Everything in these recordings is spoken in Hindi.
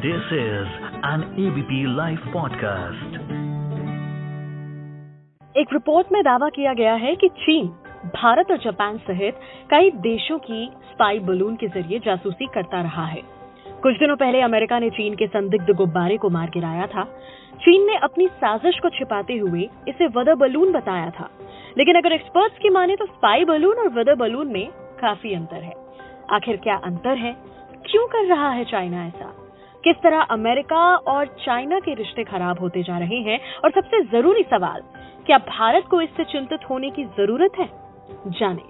This is an ABP Life podcast. एक रिपोर्ट में दावा किया गया है कि चीन भारत और जापान सहित कई देशों की स्पाई बलून के जरिए जासूसी करता रहा है। कुछ दिनों पहले अमेरिका ने चीन के संदिग्ध गुब्बारे को मार गिराया था। चीन ने अपनी साजिश को छिपाते हुए इसे वेदर बलून बताया था, लेकिन अगर एक्सपर्ट्स की माने तो स्पाई बलून और वेदर बलून में काफी अंतर है। आखिर क्या अंतर है? क्यों कर रहा है चाइना ऐसा? किस तरह अमेरिका और चाइना के रिश्ते खराब होते जा रहे हैं? और सबसे जरूरी सवाल, क्या भारत को इससे चिंतित होने की जरूरत है? जाने।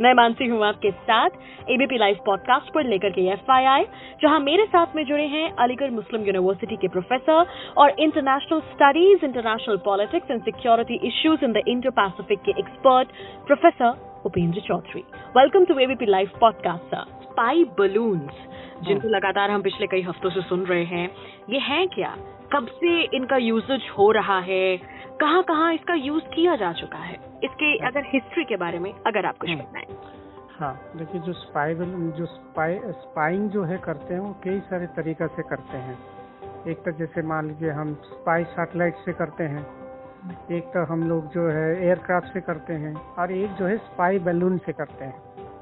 मैं मानसी हूँ आपके साथ एबीपी लाइव पॉडकास्ट पर लेकर के FYI, जहां मेरे साथ में जुड़े हैं अलीगढ़ मुस्लिम यूनिवर्सिटी के प्रोफेसर और international studies, international politics and security issues in the Indo Pacific के expert professor Upendra Chaudhary. Welcome to ABP live podcast. Sir, spy balloons जिनको लगातार हम पिछले कई हफ्तों से सुन रहे हैं, ये हैं क्या? कब से इनका यूजेज हो रहा है? कहाँ कहाँ इसका यूज किया जा चुका है? इसके अगर हिस्ट्री के बारे में अगर आप कुछ बताएं। हाँ, देखिए, जो स्पाइंग जो है करते हैं वो कई सारे तरीका से करते हैं। एक तो जैसे मान लीजिए हम स्पाई सैटेलाइट से करते हैं, एक तो हम लोग जो है एयरक्राफ्ट से करते हैं, और एक जो है स्पाई बैलून से करते हैं।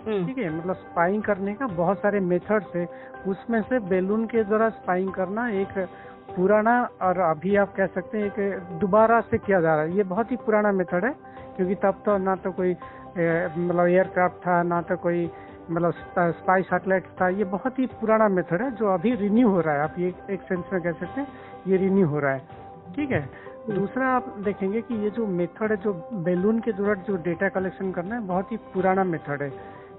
ठीक है, मतलब स्पाइंग करने का बहुत सारे मेथड्स है। उसमें से बैलून के द्वारा स्पाइंग करना एक पुराना, और अभी आप कह सकते हैं एक दोबारा से किया जा रहा है। ये बहुत ही पुराना मेथड है, क्योंकि तब तो ना तो कोई मतलब एयरक्राफ्ट था, ना तो कोई मतलब स्पाई सैटेलाइट था। ये बहुत ही पुराना मेथड है जो अभी रिन्यू हो रहा है। आप ये एक सेंस में कह सकते हैं ये रिन्यू हो रहा है। ठीक है। दूसरा आप देखेंगे कि ये जो मेथड है, जो बैलून के द्वारा जो डेटा कलेक्शन करना है, बहुत ही पुराना मेथड है।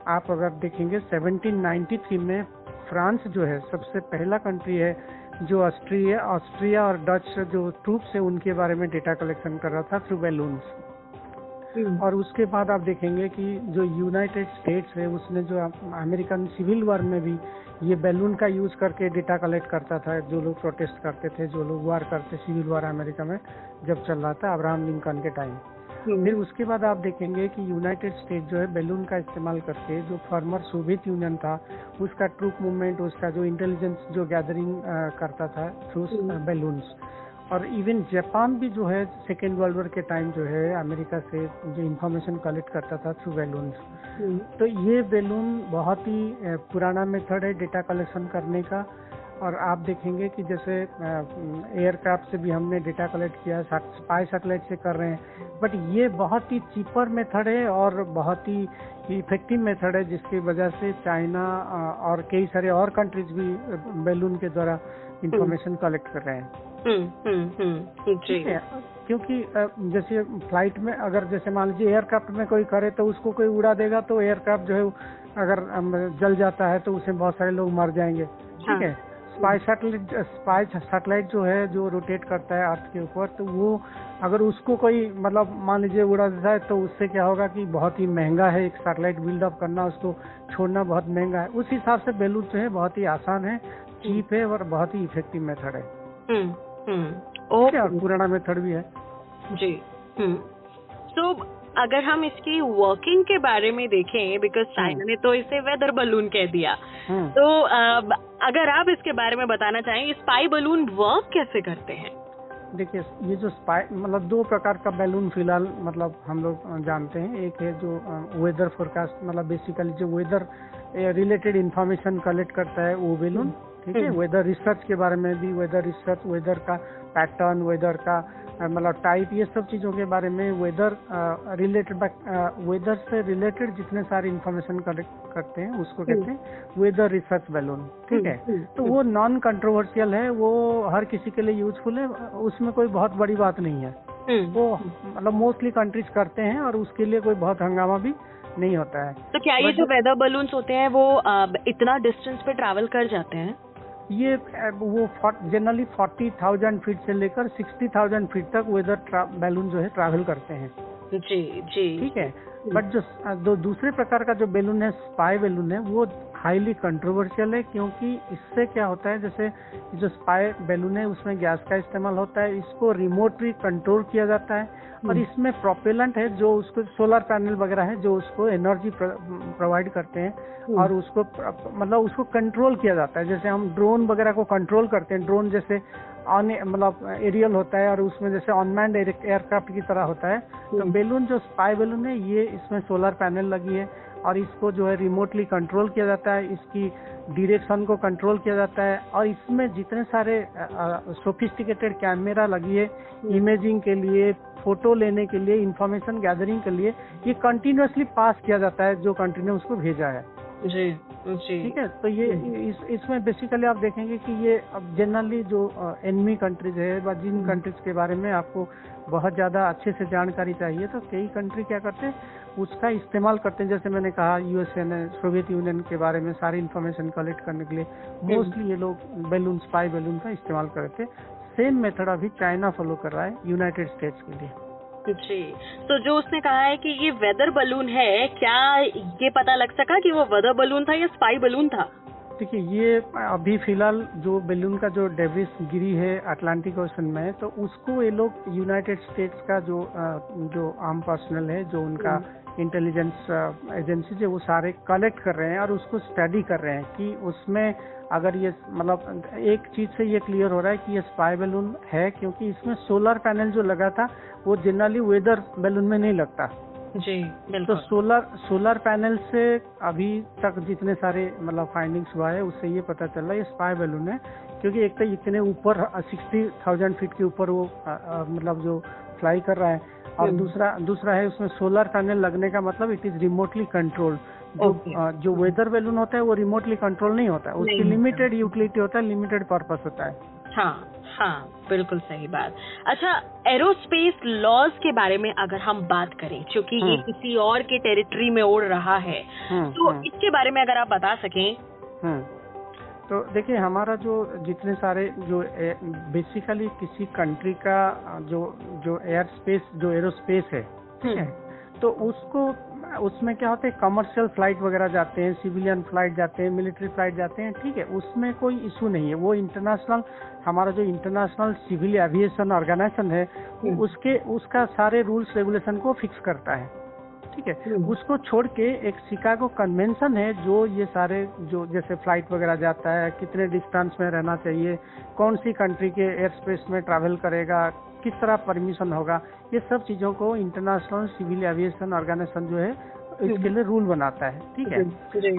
आप अगर देखेंगे 1793 में फ्रांस जो है सबसे पहला कंट्री है जो ऑस्ट्रिया और डच जो ट्रूप्स है उनके बारे में डेटा कलेक्शन कर रहा था थ्रू बैलून्स। और उसके बाद आप देखेंगे कि जो यूनाइटेड स्टेट्स है उसने जो अमेरिकन सिविल वॉर में भी ये बैलून का यूज करके डेटा कलेक्ट करता था। जो लोग प्रोटेस्ट करते थे, जो लोग वार करते, सिविल वॉर अमेरिका में जब चल रहा था अब्राहम लिंकन के टाइम। फिर उसके बाद आप देखेंगे कि यूनाइटेड स्टेट जो है बैलून का इस्तेमाल करके, जो फॉर्मर सोवियत यूनियन था उसका ट्रूप मूवमेंट, उसका जो इंटेलिजेंस जो गैदरिंग करता था थ्रू बैलून्स। और इवन जापान भी जो है सेकेंड वर्ल्ड वॉर के टाइम जो है अमेरिका से जो इंफॉर्मेशन कलेक्ट करता था थ्रू बैलून्स। तो ये बैलून बहुत ही पुराना मेथड है डेटा कलेक्शन करने का। और आप देखेंगे कि जैसे एयरक्राफ्ट से भी हमने डेटा कलेक्ट किया, स्पाई सैटेलाइट से कर रहे हैं, बट ये बहुत ही चीपर मेथड है और बहुत ही इफेक्टिव मेथड है, जिसकी वजह से चाइना और कई सारे और कंट्रीज भी बैलून के द्वारा इंफॉर्मेशन कलेक्ट कर रहे हैं। ठीक है, क्योंकि जैसे फ्लाइट में अगर जैसे मान लीजिए एयरक्राफ्ट में कोई करे तो उसको कोई उड़ा देगा, तो एयरक्राफ्ट जो है अगर जल जाता है तो उससे बहुत सारे लोग मर जाएंगे। ठीक है। स्पाई सैटेलाइट जो है जो रोटेट करता है अर्थ के ऊपर, तो वो अगर उसको कोई मतलब मान लीजिए उड़ा देता है तो उससे क्या होगा कि बहुत ही महंगा है एक सैटेलाइट बिल्डअप करना, उसको छोड़ना बहुत महंगा है। उस हिसाब से बैलून जो है बहुत ही आसान है, चीप है और बहुत ही इफेक्टिव मेथड है। और पुराना मेथड भी है जी। तो अगर हम इसकी वर्किंग के बारे में देखें, बिकॉज चाइना ने तो इसे वेदर बलून कह दिया, तो अगर आप इसके बारे में बताना चाहें, स्पाई बलून वर्क कैसे करते हैं? देखिए, ये जो स्पाई मतलब दो प्रकार का बैलून फिलहाल मतलब हम लोग जानते हैं। एक है जो वेदर फोरकास्ट, मतलब बेसिकली जो वेदर रिलेटेड इंफॉर्मेशन कलेक्ट करता है वो बैलून। ठीक है। वेदर रिसर्च के बारे में भी, वेदर रिसर्च, वेदर का पैटर्न, वेदर का मतलब टाइप, ये सब चीजों के बारे में वेदर रिलेटेड, वेदर से रिलेटेड जितने सारे इंफॉर्मेशन कलेक्ट करते हैं उसको कहते हैं वेदर रिसर्च बैलून। ठीक है। तो वो नॉन कंट्रोवर्शियल है, वो हर किसी के लिए यूजफुल है, उसमें कोई बहुत बड़ी बात नहीं है। वो मतलब मोस्टली कंट्रीज करते हैं और उसके लिए कोई बहुत हंगामा भी नहीं होता है। तो क्या ये जो वेदर बलून्स होते हैं वो इतना डिस्टेंस पे ट्रैवल कर जाते हैं? ये वो जनरली 40,000 फीट से लेकर 60,000 फीट तक वेदर बैलून जो है ट्रैवल करते हैं। जी। ठीक है। बट जो दूसरे प्रकार का जो बैलून है, स्पाई बैलून है, वो हाईली कंट्रोवर्शियल है, क्योंकि इससे क्या होता है, जैसे जो स्पाई बैलून है उसमें गैस का इस्तेमाल होता है, इसको रिमोटली कंट्रोल किया जाता है और इसमें प्रोपेलेंट है जो उसको सोलर पैनल वगैरह है जो उसको एनर्जी प्रोवाइड करते हैं और उसको मतलब उसको कंट्रोल किया जाता है। जैसे हम ड्रोन वगैरह को कंट्रोल करते हैं, ड्रोन जैसे मतलब एरियल होता है और उसमें जैसे अनमैन्ड एयरक्राफ्ट की तरह होता है, तो बैलून जो स्पाई बैलून है ये इसमें सोलर पैनल लगी है और इसको जो है रिमोटली कंट्रोल किया जाता है, इसकी डायरेक्शन को कंट्रोल किया जाता है और इसमें जितने सारे सोफिस्टिकेटेड कैमरा लगी है इमेजिंग के लिए, फोटो लेने के लिए, इंफॉर्मेशन गैदरिंग के लिए, ये कंटिन्यूअसली पास किया जाता है जो कंट्री ने उसको भेजा है। जी जी ठीक है, तो ये इसमें बेसिकली आप देखेंगे कि ये अब जनरली जो एनिमी कंट्रीज है व जिन कंट्रीज के बारे में आपको बहुत ज़्यादा अच्छे से जानकारी चाहिए, तो कई कंट्री क्या करते हैं उसका इस्तेमाल करते हैं। जैसे मैंने कहा यूएसए ने सोवियत यूनियन के बारे में सारी इन्फॉर्मेशन कलेक्ट करने के लिए मोस्टली ये लोग बैलून, स्पाई बैलून का इस्तेमाल करते थे। सेम मेथड अभी चाइना फॉलो कर रहा है यूनाइटेड स्टेट्स के लिए। जी, तो जो उसने कहा है कि ये वेदर बलून है, क्या ये पता लग सका कि वो वेदर बलून था या स्पाई बलून था? देखिए, ये अभी फिलहाल जो बैलून का जो डेब्रिस गिरी है अटलांटिक ओशन में, तो उसको ये लोग यूनाइटेड स्टेट्स का जो आर्म पर्सनल है, जो उनका इंटेलिजेंस एजेंसी है, वो सारे कलेक्ट कर रहे हैं और उसको स्टडी कर रहे हैं कि उसमें अगर ये मतलब एक चीज से ये क्लियर हो रहा है कि ये स्पाई बैलून है, क्योंकि इसमें सोलर पैनल जो लगा था वो जनरली वेदर बैलून में नहीं लगता। जी बिल्कुल। तो सोलर पैनल से अभी तक जितने सारे मतलब फाइंडिंग्स हुआ है उससे ये पता चल रहा है ये स्पाई बैलून है, क्योंकि एक तो इतने ऊपर 60,000 फीट के ऊपर वो मतलब जो फ्लाई कर रहा है और दूसरा है उसमें सोलर पैनल लगने का मतलब इट इज रिमोटली कंट्रोल्ड। जो वेदर बैलून होता है वो रिमोटली कंट्रोल नहीं होता है, उसकी लिमिटेड यूटिलिटी होता है, लिमिटेड पर्पस होता है। हाँ, बिल्कुल सही बात। अच्छा, एरोस्पेस लॉज के बारे में अगर हम बात करें, क्योंकि ये किसी और के टेरिटरी में उड़ रहा है, तो इसके बारे में अगर आप बता सकें। तो देखिए, हमारा जो जितने सारे जो बेसिकली किसी कंट्री का जो एयर स्पेस, जो एरोस्पेस है, ठीक है, तो उसमें क्या होता है, कमर्शियल फ्लाइट वगैरह जाते हैं, सिविलियन फ्लाइट जाते हैं, मिलिट्री फ्लाइट जाते हैं, ठीक है, उसमें कोई इशू नहीं है। वो इंटरनेशनल, हमारा जो इंटरनेशनल सिविल एविएशन ऑर्गेनाइजेशन है उसका सारे रूल्स रेगुलेशन को फिक्स करता है, ठीक है। उसको छोड़ के एक शिकागो कन्वेंशन है जो ये सारे जो जैसे फ्लाइट वगैरह जाता है, कितने डिस्टेंस में रहना चाहिए, कौन सी कंट्री के एयर स्पेस में ट्रैवल करेगा, किस तरह परमिशन होगा, ये सब चीजों को इंटरनेशनल सिविल एविएशन ऑर्गेनाइजेशन जो है इसके लिए रूल बनाता है, ठीक है।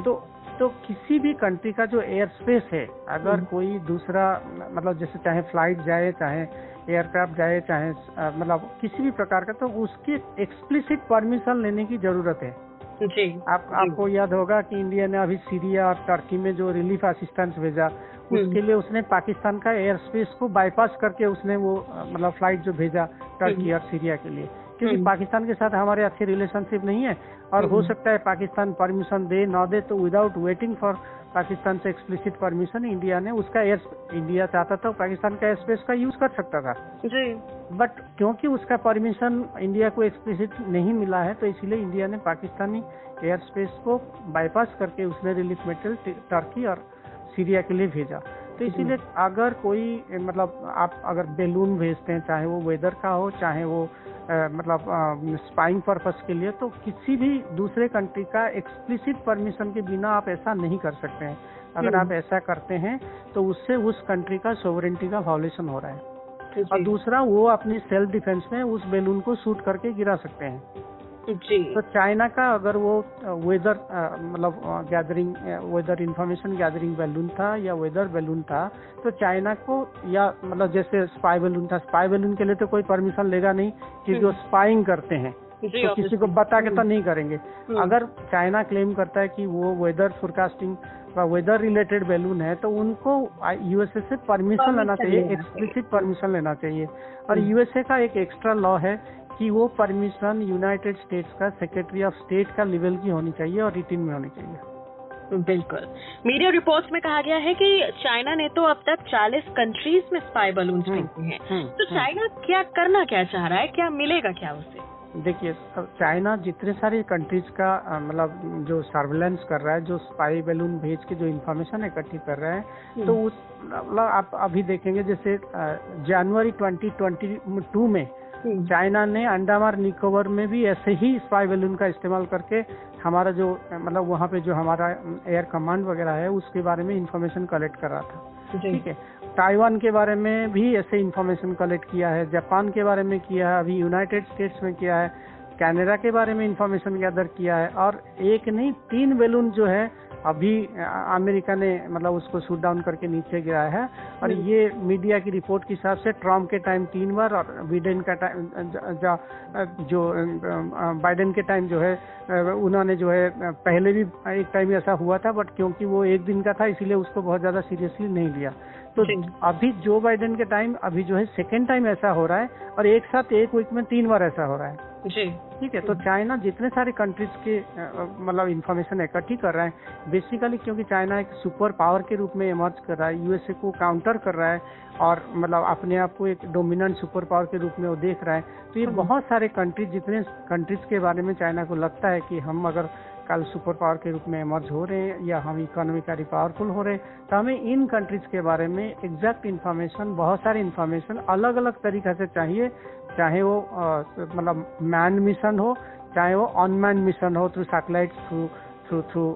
तो किसी भी कंट्री का जो एयर स्पेस है, अगर कोई दूसरा मतलब जैसे चाहे फ्लाइट जाए, चाहे एयरक्राफ्ट जाए, चाहे मतलब किसी भी प्रकार का, तो उसकी एक्सप्लिसिट परमिशन लेने की जरूरत है। जी। आपको याद होगा कि इंडिया ने अभी सीरिया और टर्की में जो रिलीफ असिस्टेंस भेजा, उसके लिए उसने पाकिस्तान का एयर स्पेस को बाईपास करके उसने वो मतलब फ्लाइट जो भेजा टर्की और सीरिया के लिए, क्योंकि पाकिस्तान के साथ हमारे अच्छे रिलेशनशिप नहीं है और हो सकता है पाकिस्तान परमिशन दे ना दे, तो विदाउट वेटिंग फॉर पाकिस्तान से एक्सप्लिसिट परमिशन इंडिया ने उसका इंडिया चाहता था पाकिस्तान का एयर स्पेस का यूज कर सकता था जी, बट क्योंकि उसका परमिशन इंडिया को एक्सप्लिसिट नहीं मिला है, तो इसीलिए इंडिया ने पाकिस्तानी एयर स्पेस को बाईपास करके उसने रिलीफ मटेरियल टर्की और सीरिया के लिए भेजा। तो इसीलिए अगर कोई मतलब आप अगर बैलून भेजते हैं, चाहे वो वेदर का हो, चाहे वो मतलब स्पाइंग पर्पस के लिए, तो किसी भी दूसरे कंट्री का एक्सप्लिसिट परमिशन के बिना आप ऐसा नहीं कर सकते हैं। अगर आप ऐसा करते हैं तो उससे उस कंट्री का सोवरेनिटी का वायलेशन हो रहा है। और दूसरा, वो अपनी सेल्फ डिफेंस में उस बैलून को शूट करके गिरा सकते हैं जी। तो चाइना का अगर वो वेदर मतलब gathering, weather information gathering balloon था या वेदर बैलून था, तो चाइना को, या मतलब जैसे स्पाई बैलून था, स्पाई बैलून के लिए तो कोई परमिशन लेगा नहीं कि जो स्पाइंग करते हैं तो किसी को बता के तो नहीं करेंगे। अगर चाइना क्लेम करता है कि वो वेदर फोरकास्टिंग व वेदर रिलेटेड बैलून है, तो उनको यूएसए से परमिशन लेना चाहिए, एक्सप्लिसिट परमिशन लेना चाहिए। और यूएसए का एक एक्स्ट्रा लॉ है कि वो परमिशन यूनाइटेड स्टेट्स का सेक्रेटरी ऑफ स्टेट का लेवल की होनी चाहिए और रिटिन में होनी चाहिए। बिल्कुल। मीडिया रिपोर्ट्स में कहा गया है कि चाइना ने तो अब तक 40 कंट्रीज में स्पाई बलून भेजे हैं। तो चाइना क्या करना क्या चाह रहा है, क्या मिलेगा क्या उसे? देखिए, अब चाइना जितने सारे कंट्रीज का मतलब जो सर्वेलेंस कर रहा है, जो स्पाई बैलून भेज के जो इन्फॉर्मेशन इकट्ठी कर रहा है, तो उस मतलब आप अभी देखेंगे जैसे जनवरी 2022 में चाइना ने अंडमान निकोबार में भी ऐसे ही स्पाई बैलून का इस्तेमाल करके हमारा जो मतलब वहाँ पे जो हमारा एयर कमांड वगैरह है उसके बारे में इंफॉर्मेशन कलेक्ट कर रहा था। ठीक है, ताइवान के बारे में भी ऐसे इंफॉर्मेशन कलेक्ट किया है, जापान के बारे में किया है, अभी यूनाइटेड स्टेट्स में किया है, कनाडा के बारे में इंफॉर्मेशन गैदर किया है, और एक नहीं 3 बैलून जो है अभी अमेरिका ने मतलब उसको शूट डाउन करके नीचे गिराया है। और ये मीडिया की रिपोर्ट के हिसाब से ट्रम्प के टाइम 3 बार और बाइडेन का टाइम जो बाइडेन के टाइम जो है उन्होंने जो है पहले भी एक टाइम ऐसा हुआ था, बट क्योंकि वो एक दिन का था इसीलिए उसको बहुत ज्यादा सीरियसली नहीं लिया। तो अभी जो बाइडेन के टाइम अभी जो है सेकेंड टाइम ऐसा हो रहा है, और एक साथ एक वीक में 3 बार ऐसा हो रहा है जी। ठीक है, तो चाइना जितने सारे कंट्रीज के मतलब इंफॉर्मेशन इकट्ठी कर रहा है बेसिकली, क्योंकि चाइना एक सुपर पावर के रूप में इमर्ज कर रहा है, यूएसए को काउंटर कर रहा है और मतलब अपने आप को एक डोमिनेंट सुपर पावर के रूप में वो देख रहा है। तो ये बहुत सारे कंट्रीज, जितने कंट्रीज के बारे में चाइना को लगता है कि हम अगर कल सुपर पावर के रूप में इमर्ज हो रहे हैं या हम इकोनॉमिकली पावरफुल हो रहे हैं, तो हमें इन कंट्रीज के बारे में एग्जैक्ट इन्फॉर्मेशन, बहुत सारी इन्फॉर्मेशन अलग अलग तरीक़ा से चाहिए, चाहे वो मतलब मैन मिशन हो, चाहे वो अनमैन मिशन हो, थ्रू सैटेलाइट्स, थ्रू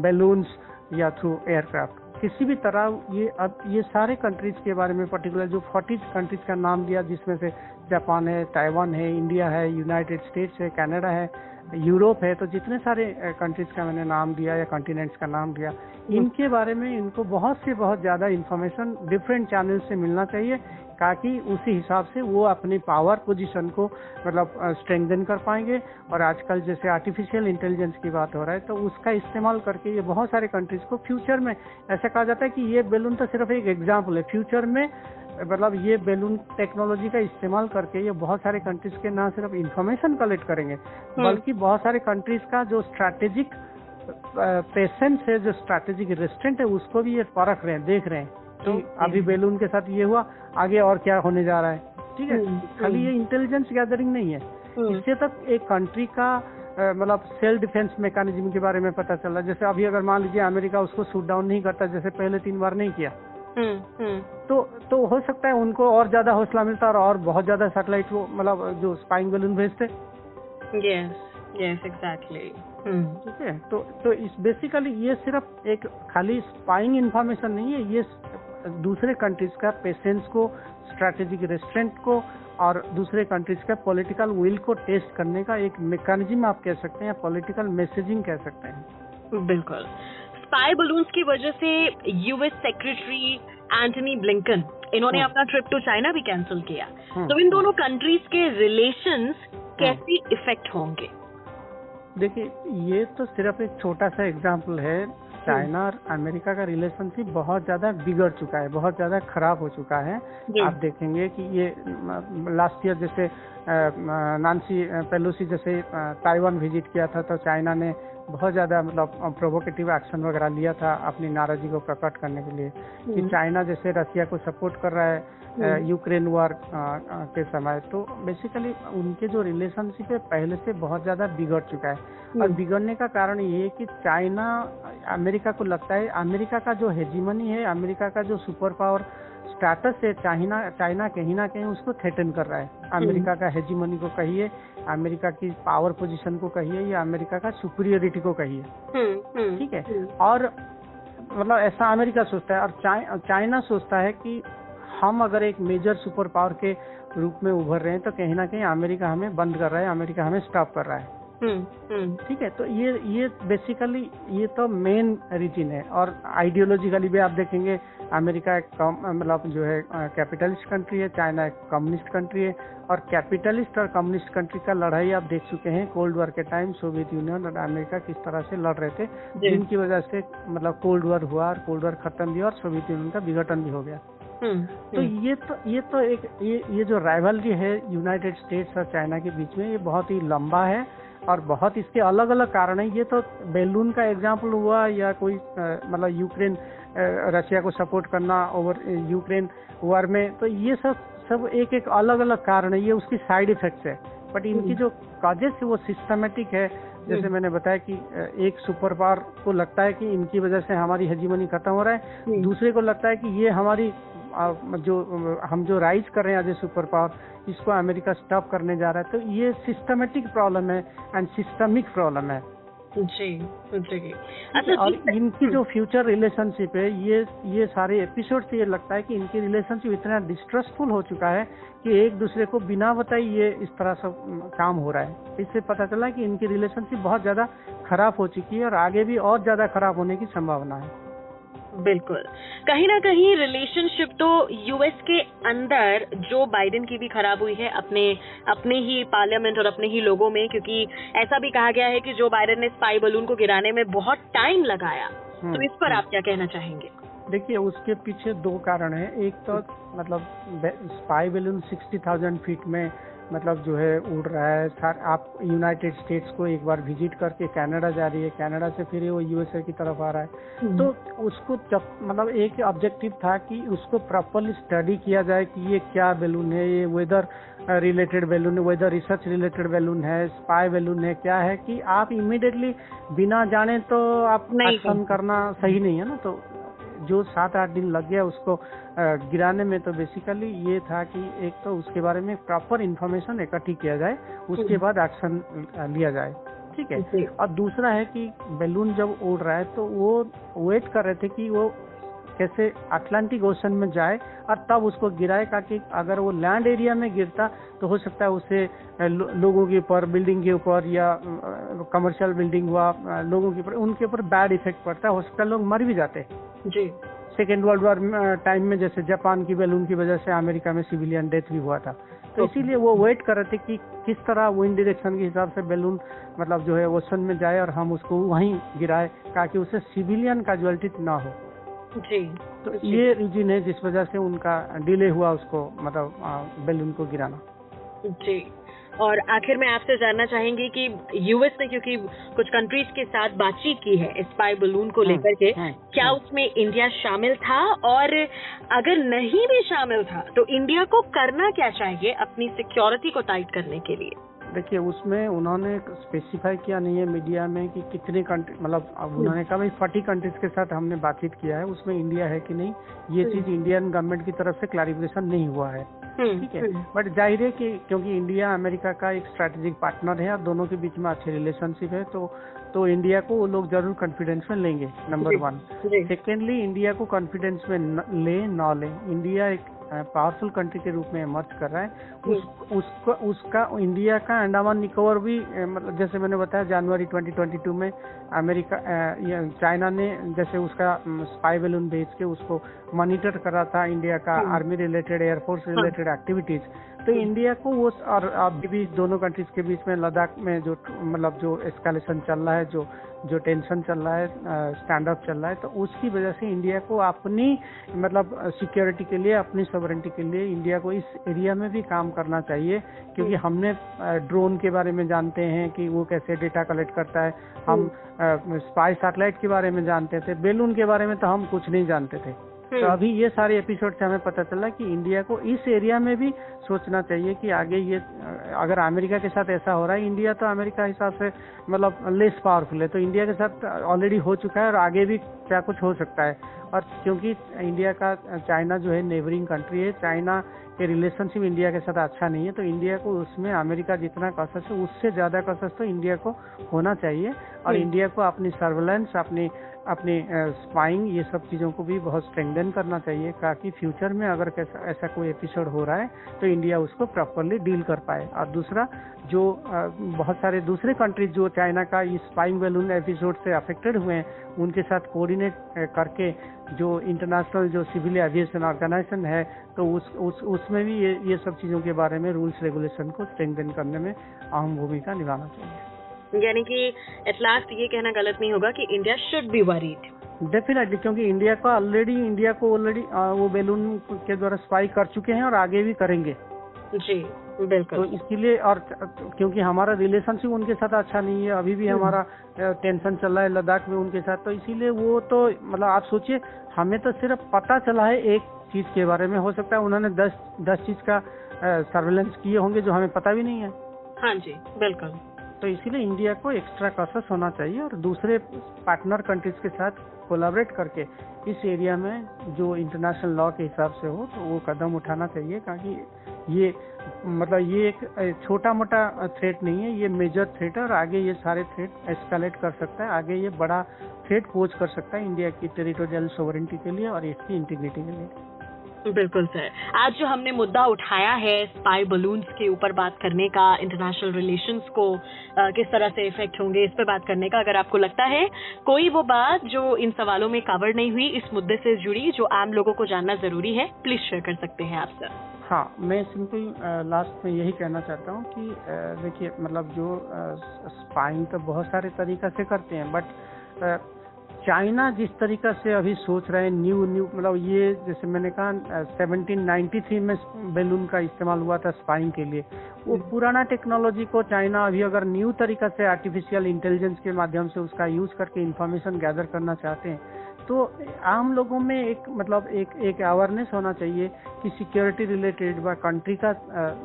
बैलून्स या थ्रू एयरक्राफ्ट, किसी भी तरह। ये अब ये सारे कंट्रीज के बारे में पर्टिकुलर जो 40 कंट्रीज का नाम दिया, जिसमें से जापान है, ताइवान है, इंडिया है, यूनाइटेड स्टेट्स है, कनाडा है, यूरोप है, तो जितने सारे कंट्रीज का मैंने नाम दिया या कॉन्टिनेंट्स का नाम दिया, इनके बारे में इनको बहुत ज़्यादा इंफॉर्मेशन डिफरेंट चैनल से मिलना चाहिए, ताकि उसी हिसाब से वो अपनी पावर पोजीशन को मतलब स्ट्रेंथन कर पाएंगे। और आजकल जैसे आर्टिफिशियल इंटेलिजेंस की बात हो रहा है, तो उसका इस्तेमाल करके ये बहुत सारे कंट्रीज को फ्यूचर में, ऐसा कहा जाता है कि ये बैलून तो सिर्फ एक एग्जाम्पल है, फ्यूचर में मतलब ये बैलून टेक्नोलॉजी का इस्तेमाल करके ये बहुत सारे कंट्रीज के ना सिर्फ इंफॉर्मेशन कलेक्ट करेंगे, बल्कि बहुत सारे कंट्रीज का जो स्ट्रैटेजिक पेशेंस है, जो स्ट्रैटेजिक रेस्ट्रेंट है, उसको भी ये परख रहे हैं, देख रहे हैं कि अभी बैलून के साथ ये हुआ, आगे और क्या होने जा रहा है। ठीक है, खाली ये इंटेलिजेंस गैदरिंग नहीं है, इससे तक एक कंट्री का मतलब सेल्फ डिफेंस मैकेनिज्म के बारे में पता चला। जैसे अभी अगर मान लीजिए अमेरिका उसको शूट डाउन नहीं करता, जैसे पहले 3 बार नहीं किया, तो हो सकता है उनको और ज्यादा हौसला मिलता और बहुत ज्यादा सैटेलाइट वो मतलब जो स्पाइंग बैलून भेजते। Yes exactly. ठीक है, तो इस बेसिकली ये सिर्फ एक खाली स्पाइंग इंफॉर्मेशन नहीं है, ये दूसरे कंट्रीज का पेशेंस को, स्ट्रैटेजिक रेस्ट्रेंट को और दूसरे कंट्रीज का पॉलिटिकल विल को टेस्ट करने का एक मैकेनिज्म आप कह सकते हैं, या पॉलिटिकल मैसेजिंग कह सकते हैं। बिल्कुल। स्पाई बलून्स की वजह से यूएस सेक्रेटरी एंटनी ब्लिंकन, इन्होंने अपना ट्रिप टू चाइना भी कैंसिल किया। तो इन दोनों कंट्रीज के रिलेशंस कैसे इफेक्ट होंगे? देखिए, ये तो सिर्फ एक छोटा सा एग्जाम्पल है। चाइना और अमेरिका का रिलेशनशिप बहुत ज्यादा बिगड़ चुका है, बहुत ज्यादा खराब हो चुका है। आप देखेंगे कि ये लास्ट ईयर जैसे नांसी पेलोसी जैसे ताइवान विजिट किया था, तो चाइना ने बहुत ज्यादा मतलब प्रोवोकेटिव एक्शन वगैरह लिया था अपनी नाराजगी को प्रकट करने के लिए, कि चाइना जैसे रसिया को सपोर्ट कर रहा है यूक्रेन वॉर के समय। तो बेसिकली उनके जो रिलेशनशिप है पहले से बहुत ज्यादा बिगड़ चुका है, और बिगड़ने का कारण ये है कि चाइना अमेरिका को लगता है अमेरिका का जो हेजीमनी है, अमेरिका का जो सुपर पावर स्टेटस है, चाइना कहीं ना कहीं उसको थ्रेटन कर रहा है। अमेरिका का हेजीमनी को कहिए, अमेरिका की पावर पोजीशन को कहिए, या अमेरिका का सुपीरियरिटी को कहिए। ठीक है, और मतलब ऐसा अमेरिका सोचता है, और चाइना सोचता है कि हम अगर एक मेजर सुपर पावर के रूप में उभर रहे हैं, तो कहीं ना कहीं अमेरिका हमें बंद कर रहा है, अमेरिका हमें स्टॉप कर रहा है। ठीक है, तो ये बेसिकली ये तो मेन रीजन है। और आइडियोलॉजिकली भी आप देखेंगे, अमेरिका एक मतलब जो है कैपिटलिस्ट कंट्री है, चाइना एक कम्युनिस्ट कंट्री है, और कैपिटलिस्ट और कम्युनिस्ट कंट्री का लड़ाई आप देख चुके हैं कोल्ड वॉर के टाइम। सोवियत यूनियन और अमेरिका किस तरह से लड़ रहे थे, जिनकी वजह से मतलब कोल्ड वॉर हुआ, और कोल्ड वॉर खत्म भी, और सोवियत यूनियन का विघटन भी हो गया। तो ये जो राइवलरी है यूनाइटेड स्टेट्स और चाइना के बीच में, ये बहुत ही लंबा है, और बहुत इसके अलग अलग कारण है। ये तो बैलून का एग्जाम्पल हुआ, या कोई मतलब यूक्रेन रशिया को सपोर्ट करना ओवर यूक्रेन वॉर में, तो ये सब एक अलग अलग कारण है, ये उसकी साइड इफेक्ट्स है। बट इनकी जो काजेस है वो सिस्टमेटिक है। जैसे मैंने बताया कि एक सुपर पावर को लगता है कि इनकी वजह से हमारी हेजीमनी खत्म हो रहा है, दूसरे को लगता है कि ये हमारी हम जो राइज कर रहे हैं एज ए सुपर पावर, इसको अमेरिका स्टॉप करने जा रहा है। तो ये सिस्टमेटिक प्रॉब्लम है एंड सिस्टमिक प्रॉब्लम है जी जी। और इनकी जो फ्यूचर रिलेशनशिप है, ये सारे एपिसोड से ये लगता है कि इनकी रिलेशनशिप इतना डिस्ट्रस्टफुल हो चुका है कि एक दूसरे को बिना बताए ये इस तरह से काम हो रहा है। इससे पता चला कि इनकी रिलेशनशिप बहुत ज्यादा खराब हो चुकी है और आगे भी और ज्यादा खराब होने की संभावना है। बिल्कुल, कहीं ना कहीं रिलेशनशिप तो यूएस के अंदर जो बाइडेन की भी खराब हुई है अपने ही पार्लियामेंट और अपने ही लोगों में, क्योंकि ऐसा भी कहा गया है कि जो बाइडेन ने स्पाई बलून को गिराने में बहुत टाइम लगाया। तो इस पर आप क्या कहना चाहेंगे? देखिए, उसके पीछे दो कारण है। एक तो मतलब स्पाई बलून 60,000 फीट में मतलब जो है उड़ रहा है। आप यूनाइटेड स्टेट्स को एक बार विजिट करके कनाडा जा रही है, कनाडा से फिर वो यूएसए की तरफ आ रहा है। तो उसको जब मतलब एक ऑब्जेक्टिव था कि उसको प्रॉपरली स्टडी किया जाए कि ये क्या बैलून है, ये वेदर रिलेटेड बैलून है, वेदर रिसर्च रिलेटेड बैलून है, स्पाई बैलून है, क्या है, कि आप इमीडिएटली बिना जाने तो आप एक्शन करना सही नहीं है ना। तो जो 7-8 दिन लग गया उसको गिराने में, तो बेसिकली ये था कि एक तो उसके बारे में प्रॉपर इंफॉर्मेशन इकट्ठी किया जाए, उसके बाद एक्शन लिया जाए, ठीक है। और दूसरा है कि बैलून जब उड़ रहा है तो वो वेट कर रहे थे कि वो कैसे अटलांटिक ओशन में जाए और तब उसको गिराए, ताकि अगर वो लैंड एरिया में गिरता तो हो सकता है उससे लोगों के ऊपर, बिल्डिंग के ऊपर या कमर्शियल बिल्डिंग हुआ लोगों के ऊपर, उनके ऊपर बैड इफेक्ट पड़ता है, हो सकता है लोग मर भी जाते जी। सेकेंड वर्ल्ड वॉर टाइम में जैसे जापान की बैलून की वजह से अमेरिका में सिविलियन डेथ भी हुआ था। तो इसीलिए वो वेट कर रहे थे कि किस तरह विंड डायरेक्शन के हिसाब से बैलून मतलब जो है ओशन में जाए और हम उसको वहीं गिराए, ताकि उससे सिविलियन कैजुअलिटी ना हो जी। तो ये रीजन है जिस वजह से उनका डिले हुआ उसको मतलब बैलून को गिराना जी। और आखिर में आपसे जानना चाहेंगे कि यूएस ने क्योंकि कुछ कंट्रीज के साथ बातचीत की है स्पाई बलून को लेकर के, क्या उसमें इंडिया शामिल था? और अगर नहीं भी शामिल था तो इंडिया को करना क्या चाहिए अपनी सिक्योरिटी को टाइट करने के लिए? देखिए, उसमें उन्होंने स्पेसिफाई किया नहीं है मीडिया में कि कितने कंट्री, मतलब उन्होंने कहा भाई 40 कंट्रीज के साथ हमने बातचीत किया है, उसमें इंडिया है कि नहीं, ये चीज इंडियन गवर्नमेंट की तरफ से क्लैरिफिकेशन नहीं हुआ है, ठीक है। बट जाहिर है कि क्योंकि इंडिया अमेरिका का एक स्ट्रेटेजिक पार्टनर है और दोनों के बीच में अच्छे रिलेशनशिप है, तो इंडिया को वो लोग जरूर कॉन्फिडेंस में लेंगे, नंबर 1। सेकेंडली, इंडिया को कॉन्फिडेंस में ले ना ले, इंडिया एक पावरफुल कंट्री के रूप में इमर्ज कर रहा है। उसका इंडिया का अंडमान निकोबार भी मतलब जैसे मैंने बताया जनवरी 2022 में अमेरिका चाइना ने जैसे उसका स्पाई बैलून भेज के उसको मॉनिटर करा था इंडिया का army related, air force related activities. तो इंडिया को वो, और अभी भी दोनों कंट्रीज के बीच में लद्दाख में जो मतलब जो एस्केलेशन चल रहा है, जो टेंशन चल रहा है, स्टैंड अप चल रहा है, तो उसकी वजह से इंडिया को अपनी मतलब सिक्योरिटी के लिए, अपनी सॉवरेनिटी के लिए इंडिया को इस एरिया में भी काम करना चाहिए। क्योंकि हमने ड्रोन के बारे में जानते हैं कि वो कैसे डेटा कलेक्ट करता है, हम स्पाई सैटेलाइट के बारे में जानते थे, बैलून के बारे में तो हम कुछ नहीं जानते थे। तो अभी ये सारे एपिसोड से हमें पता चला कि इंडिया को इस एरिया में भी सोचना चाहिए कि आगे ये अगर अमेरिका के साथ ऐसा हो रहा है, इंडिया तो अमेरिका हिसाब से मतलब लेस पावरफुल है, तो इंडिया के साथ ऑलरेडी हो चुका है और आगे भी क्या कुछ हो सकता है। और क्योंकि इंडिया का चाइना जो है नेबरिंग कंट्री है, चाइना के रिलेशनशिप इंडिया के साथ अच्छा नहीं है, तो इंडिया को उसमें अमेरिका जितना कॉशस है उससे ज्यादा कॉशस तो इंडिया को होना चाहिए। और इंडिया को अपनी सर्वेलेंस, अपनी स्पाइंग, ये सब चीज़ों को भी बहुत स्ट्रेंथन करना चाहिए, ताकि फ्यूचर में अगर ऐसा कोई एपिसोड हो रहा है तो इंडिया उसको प्रॉपरली डील कर पाए। और दूसरा, जो बहुत सारे दूसरे कंट्रीज जो चाइना का इस स्पाइंग बैलून एपिसोड से अफेक्टेड हुए हैं, उनके साथ कोऑर्डिनेट करके जो इंटरनेशनल जो सिविल एविएशन ऑर्गेनाइजेशन है, तो उसमें भी ये सब चीज़ों के बारे में रूल्स रेगुलेशन को स्ट्रेंथन करने में अहम भूमिका निभाना चाहिए। यानी कि एट लास्ट ये कहना गलत नहीं होगा कि India should be worried. Definitely, क्योंकि इंडिया को ऑलरेडी वो बैलून के द्वारा स्पाई कर चुके हैं और आगे भी करेंगे जी। बिल्कुल। तो इसलिए, और क्योंकि हमारा रिलेशनशिप उनके साथ अच्छा नहीं है, अभी भी हमारा टेंशन चल रहा है लद्दाख में उनके साथ, तो इसीलिए वो तो मतलब आप सोचिए, हमें तो सिर्फ पता चला है एक चीज के बारे में, हो सकता है उन्होंने 10 चीज का सर्वेलेंस किए होंगे जो हमें पता भी नहीं है। हाँ जी, बिल्कुल। तो इसीलिए इंडिया को एक्स्ट्रा कॉशस होना चाहिए और दूसरे पार्टनर कंट्रीज के साथ कोलैबोरेट करके इस एरिया में जो इंटरनेशनल लॉ के हिसाब से हो तो वो कदम उठाना चाहिए, क्योंकि ये मतलब ये एक छोटा मोटा थ्रेट नहीं है, ये मेजर थ्रेट है और आगे ये सारे थ्रेट एस्केलेट कर सकता है, आगे ये बड़ा थ्रेट पोज कर सकता है इंडिया की टेरिटोरियल सोवरेनिटी के लिए और इसकी इंटीग्रिटी के लिए। बिल्कुल सर। आज जो हमने मुद्दा उठाया है स्पाई बलून्स के ऊपर बात करने का, इंटरनेशनल रिलेशंस को किस तरह से इफेक्ट होंगे इस पे बात करने का, अगर आपको लगता है कोई वो बात जो इन सवालों में कवर नहीं हुई, इस मुद्दे से जुड़ी, जो आम लोगों को जानना जरूरी है, प्लीज शेयर कर सकते हैं आप सर। हाँ, मैं सिंपल लास्ट में यही कहना चाहता हूँ कि देखिए मतलब जो स्पाइंग तो बहुत सारे तरीका से करते हैं, बट चाइना जिस तरीका से अभी सोच रहे हैं न्यू मतलब ये जैसे मैंने कहा 1793 में बैलून का इस्तेमाल हुआ था स्पाइंग के लिए, वो पुराना टेक्नोलॉजी को चाइना अभी अगर न्यू तरीका से आर्टिफिशियल इंटेलिजेंस के माध्यम से उसका यूज करके इंफॉर्मेशन गैदर करना चाहते हैं, तो आम लोगों में एक अवेयरनेस होना चाहिए कि सिक्योरिटी रिलेटेड व कंट्री का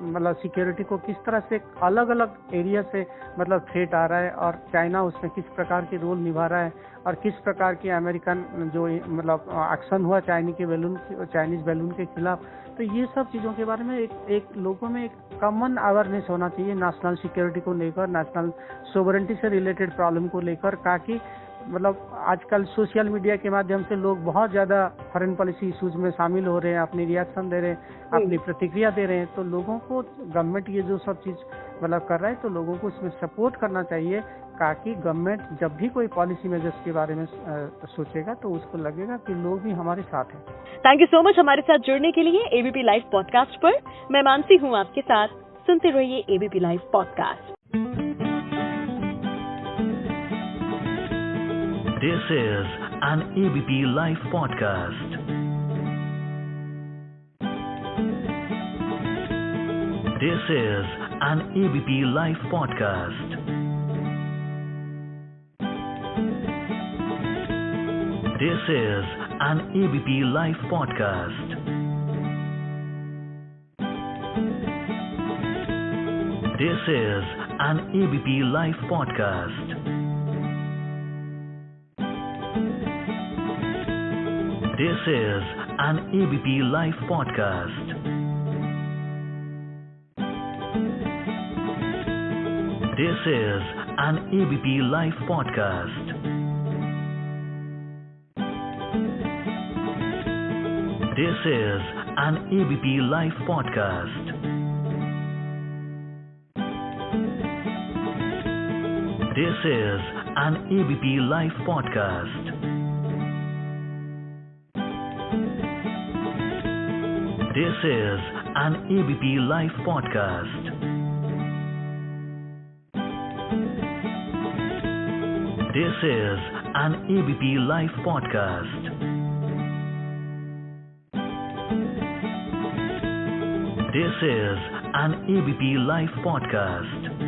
मतलब सिक्योरिटी को किस तरह से अलग अलग एरिया से मतलब थ्रेट आ रहा है और चाइना उसमें किस प्रकार की रोल निभा रहा है और किस प्रकार की अमेरिकन जो मतलब एक्शन हुआ चाइनीज बैलून के खिलाफ। तो ये सब चीज़ों के बारे में एक लोगों में एक कॉमन अवेयरनेस होना चाहिए नेशनल सिक्योरिटी को लेकर, नेशनल सोवरेनिटी से रिलेटेड प्रॉब्लम को लेकर, ताकि मतलब आजकल सोशल मीडिया के माध्यम से लोग बहुत ज़्यादा फॉरेन पॉलिसी इश्यूज में शामिल हो रहे हैं, अपनी रिएक्शन दे रहे हैं, अपनी प्रतिक्रिया दे रहे हैं। तो लोगों को गवर्नमेंट ये जो सब चीज़ मतलब कर रहा है तो लोगों को इसमें सपोर्ट करना चाहिए, ताकि गवर्नमेंट जब भी कोई पॉलिसी मेजर्स के बारे में सोचेगा तो उसको लगेगा कि लोग भी हमारे साथ हैं। थैंक यू सो मच हमारे साथ जुड़ने के लिए एबीपी लाइव पॉडकास्ट पर। मैं मानसी हूँ आपके साथ, सुनते रहिए ABP live podcast. This is an ABP Live podcast. This is an ABP Live podcast. This is an ABP Live podcast. This is an ABP Live podcast. This is an ABP Live podcast. This is an ABP Live podcast. This is an ABP Live podcast. This is an ABP Live podcast. This is an ABP Live podcast. This is an ABP Live podcast. This is an ABP Live podcast.